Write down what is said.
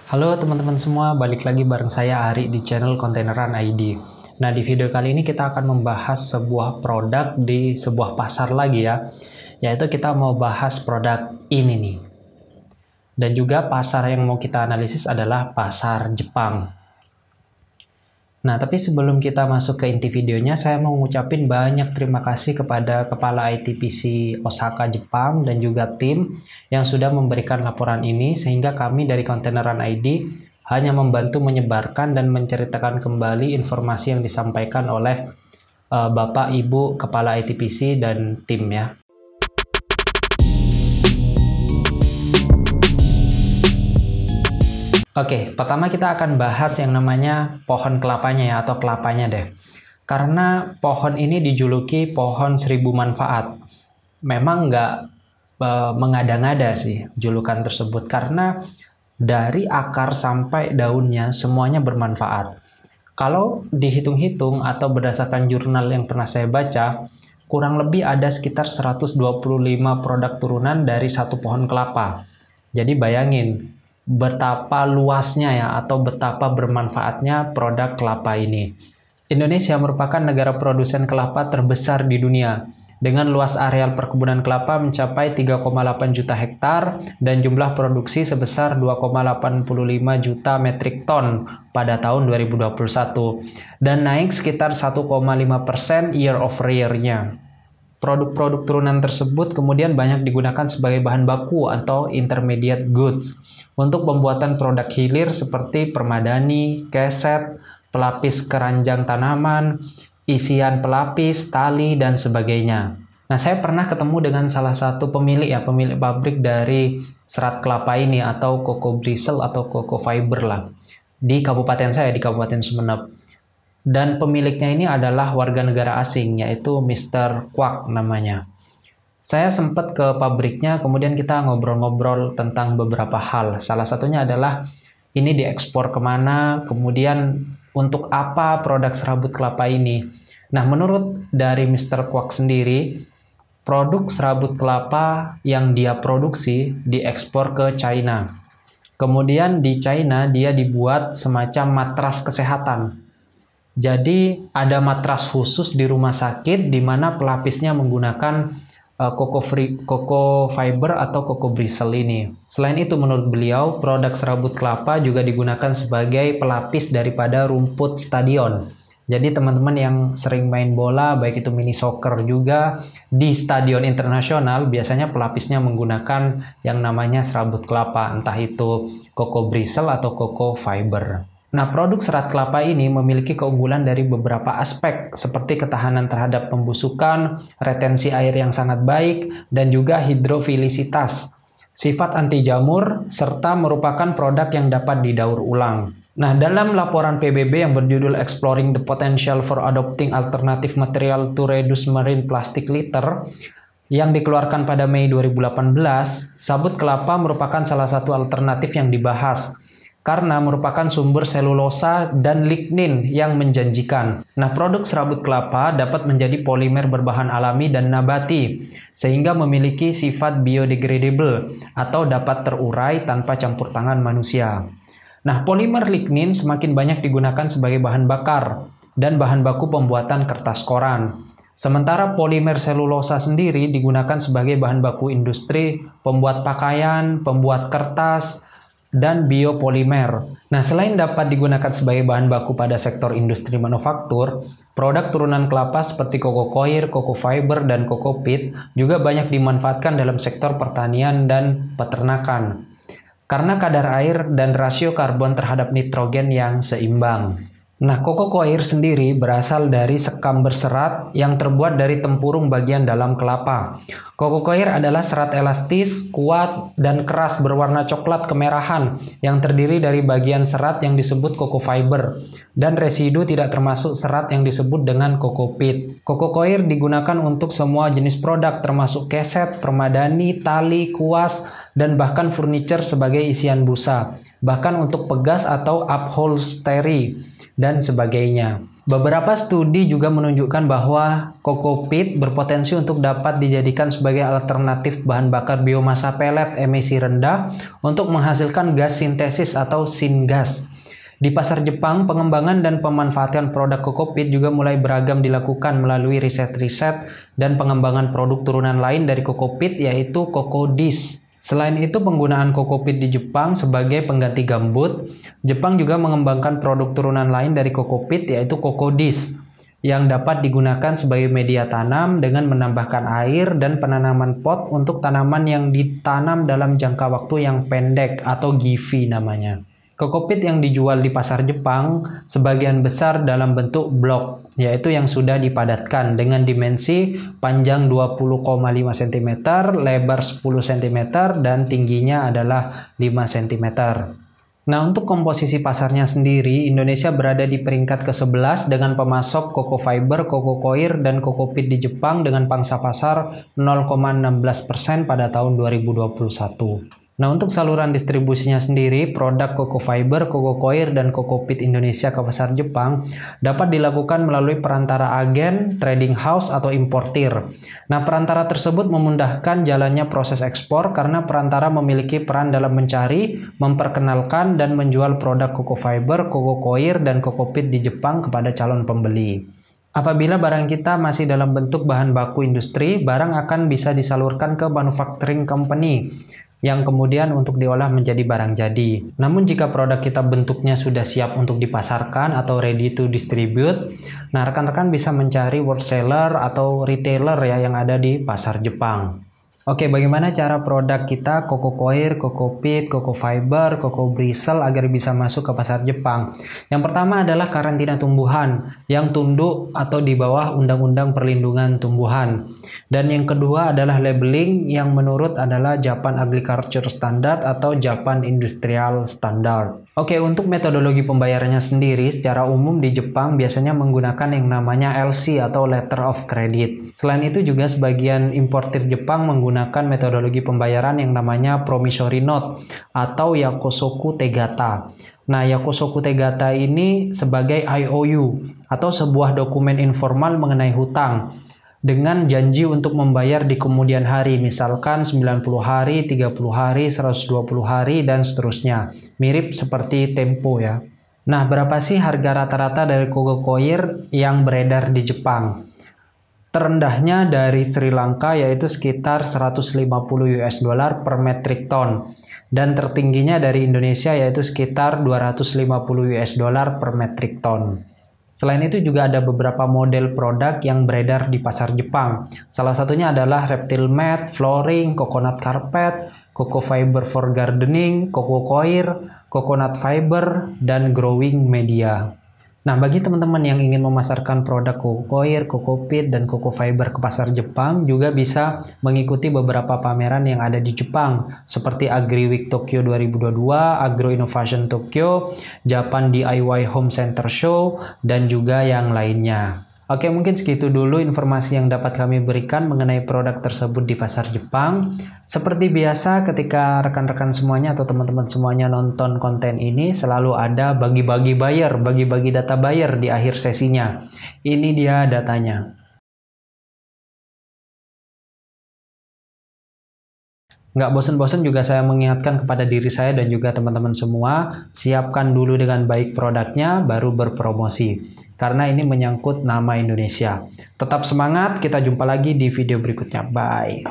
Halo teman-teman semua, balik lagi bareng saya Ari di channel Kontaineran ID. Nah, di video kali ini kita akan membahas sebuah produk di sebuah pasar lagi ya, yaitu kita mau bahas produk ini nih. Dan juga pasar yang mau kita analisis adalah pasar Jepang. Nah, tapi sebelum kita masuk ke inti videonya, saya mau ngucapin banyak terima kasih kepada Kepala ITPC Osaka, Jepang, dan juga tim yang sudah memberikan laporan ini, sehingga kami dari Kontaineran ID hanya membantu menyebarkan dan menceritakan kembali informasi yang disampaikan oleh Bapak, Ibu, Kepala ITPC, dan tim ya. Oke, pertama kita akan bahas yang namanya pohon kelapanya ya, atau kelapanya deh. Karena pohon ini dijuluki pohon 1000 manfaat. Memang nggak mengada-ngada sih julukan tersebut, karena dari akar sampai daunnya semuanya bermanfaat. Kalau dihitung-hitung atau berdasarkan jurnal yang pernah saya baca, kurang lebih ada sekitar 125 produk turunan dari satu pohon kelapa. Jadi bayangin betapa luasnya ya, atau betapa bermanfaatnya produk kelapa ini. Indonesia merupakan negara produsen kelapa terbesar di dunia, dengan luas areal perkebunan kelapa mencapai 3,8 juta hektar dan jumlah produksi sebesar 2,85 juta metrik ton pada tahun 2021, dan naik sekitar 1,5% year over year-nya. Produk-produk turunan tersebut kemudian banyak digunakan sebagai bahan baku atau intermediate goods untuk pembuatan produk hilir seperti permadani, keset, pelapis keranjang tanaman, isian pelapis, tali, dan sebagainya. Nah, saya pernah ketemu dengan salah satu pemilik pabrik dari serat kelapa ini, atau Coco Bristle atau Coco Fiber lah, di kabupaten saya, di Kabupaten Sumeneb. Dan pemiliknya ini adalah warga negara asing, yaitu Mr. Kwak namanya. Saya sempat ke pabriknya, kemudian kita ngobrol-ngobrol tentang beberapa hal. Salah satunya adalah ini diekspor kemana, kemudian untuk apa produk serabut kelapa ini. Nah, menurut dari Mr. Kwak sendiri, produk serabut kelapa yang dia produksi diekspor ke China. Kemudian di China dia dibuat semacam matras kesehatan. Jadi ada matras khusus di rumah sakit di mana pelapisnya menggunakan Coco Fiber atau Coco Bristle ini. Selain itu, menurut beliau, produk serabut kelapa juga digunakan sebagai pelapis daripada rumput stadion. Jadi teman-teman yang sering main bola, baik itu mini soccer juga, di stadion internasional biasanya pelapisnya menggunakan yang namanya serabut kelapa, entah itu Coco Bristle atau Coco Fiber. Nah, produk serat kelapa ini memiliki keunggulan dari beberapa aspek, seperti ketahanan terhadap pembusukan, retensi air yang sangat baik, dan juga hidrofilisitas, sifat anti jamur, serta merupakan produk yang dapat didaur ulang. Nah, dalam laporan PBB yang berjudul Exploring the Potential for Adopting Alternative Material to Reduce Marine Plastic Litter, yang dikeluarkan pada Mei 2018, sabut kelapa merupakan salah satu alternatif yang dibahas, karena merupakan sumber selulosa dan lignin yang menjanjikan. Nah, produk serabut kelapa dapat menjadi polimer berbahan alami dan nabati, sehingga memiliki sifat biodegradable atau dapat terurai tanpa campur tangan manusia. Nah, polimer lignin semakin banyak digunakan sebagai bahan bakar dan bahan baku pembuatan kertas koran. Sementara polimer selulosa sendiri digunakan sebagai bahan baku industri, pembuat pakaian, pembuat kertas, dan biopolimer. Nah, selain dapat digunakan sebagai bahan baku pada sektor industri manufaktur, produk turunan kelapa seperti Coco Coir, Coco Fiber, dan Coco Peat juga banyak dimanfaatkan dalam sektor pertanian dan peternakan, karena kadar air dan rasio karbon terhadap nitrogen yang seimbang. Nah, Coco Coir sendiri berasal dari sekam berserat yang terbuat dari tempurung bagian dalam kelapa. Coco Coir adalah serat elastis, kuat, dan keras berwarna coklat kemerahan yang terdiri dari bagian serat yang disebut Coco Fiber, dan residu tidak termasuk serat yang disebut dengan Coco Peat. Coco Coir digunakan untuk semua jenis produk termasuk keset, permadani, tali, kuas, dan bahkan furniture sebagai isian busa, bahkan untuk pegas atau upholstery dan sebagainya. Beberapa studi juga menunjukkan bahwa kokopit berpotensi untuk dapat dijadikan sebagai alternatif bahan bakar biomasa pelet emisi rendah untuk menghasilkan gas sintesis atau syngas. Di pasar Jepang, pengembangan dan pemanfaatan produk kokopit juga mulai beragam dilakukan melalui riset-riset dan pengembangan produk turunan lain dari kokopit, yaitu kokodis. Selain itu, penggunaan kokopit di Jepang sebagai pengganti gambut, Jepang juga mengembangkan produk turunan lain dari kokopit, yaitu kokodis, yang dapat digunakan sebagai media tanam dengan menambahkan air dan penanaman pot untuk tanaman yang ditanam dalam jangka waktu yang pendek atau gifi namanya. Kokopit yang dijual di pasar Jepang sebagian besar dalam bentuk blok, yaitu yang sudah dipadatkan dengan dimensi panjang 20,5 cm, lebar 10 cm, dan tingginya adalah 5 cm. Nah, untuk komposisi pasarnya sendiri, Indonesia berada di peringkat ke-11 dengan pemasok koko fiber, koko koir, dan kokopit di Jepang dengan pangsa pasar 0,16% pada tahun 2021. Nah, untuk saluran distribusinya sendiri, produk koko fiber, koko koir, dan kokopit Indonesia ke pasar Jepang dapat dilakukan melalui perantara agen, trading house, atau importir. Nah, perantara tersebut memudahkan jalannya proses ekspor karena perantara memiliki peran dalam mencari, memperkenalkan, dan menjual produk koko fiber, koko koir, dan kokopit di Jepang kepada calon pembeli. Apabila barang kita masih dalam bentuk bahan baku industri, barang akan bisa disalurkan ke manufacturing company, yang kemudian untuk diolah menjadi barang jadi. Namun jika produk kita bentuknya sudah siap untuk dipasarkan atau ready to distribute, nah rekan-rekan bisa mencari wholesaler atau retailer ya yang ada di pasar Jepang. Oke, bagaimana cara produk kita, koko koir, kokopit, koko fiber, koko bristle agar bisa masuk ke pasar Jepang? Yang pertama adalah karantina tumbuhan yang tunduk atau di bawah Undang-Undang Perlindungan Tumbuhan. Dan yang kedua adalah labeling yang menurut adalah Japan Agriculture Standard atau Japan Industrial Standard. Oke, untuk metodologi pembayarannya sendiri, secara umum di Jepang biasanya menggunakan yang namanya LC atau Letter of Credit. Selain itu juga sebagian importir Jepang menggunakan metodologi pembayaran yang namanya Promissory Note atau Yakosoku Tegata. Nah, Yakosoku Tegata ini sebagai IOU atau sebuah dokumen informal mengenai hutang dengan janji untuk membayar di kemudian hari, misalkan 90 hari, 30 hari, 120 hari, dan seterusnya. Mirip seperti Tempo ya. Nah, berapa sih harga rata-rata dari koko koir yang beredar di Jepang? Terendahnya dari Sri Lanka yaitu sekitar 150 US dollar per metric ton. Dan tertingginya dari Indonesia yaitu sekitar 250 US dollar per metric ton. Selain itu juga ada beberapa model produk yang beredar di pasar Jepang. Salah satunya adalah reptile mat, flooring, coconut carpet, coco fiber for gardening, koko koir, coconut fiber, dan growing media. Nah, bagi teman-teman yang ingin memasarkan produk koko koir, kokopit, dan koko fiber ke pasar Jepang juga bisa mengikuti beberapa pameran yang ada di Jepang seperti AgriWeek Tokyo 2022, Agro Innovation Tokyo, Japan DIY Home Center Show, dan juga yang lainnya. Oke, mungkin segitu dulu informasi yang dapat kami berikan mengenai produk tersebut di pasar Jepang. Seperti biasa, ketika rekan-rekan semuanya atau teman-teman semuanya nonton konten ini, selalu ada bagi-bagi buyer, bagi-bagi data buyer di akhir sesinya. Ini dia datanya. Nggak bosan-bosan juga saya mengingatkan kepada diri saya dan juga teman-teman semua, siapkan dulu dengan baik produknya, baru berpromosi. Karena ini menyangkut nama Indonesia. Tetap semangat, kita jumpa lagi di video berikutnya. Bye.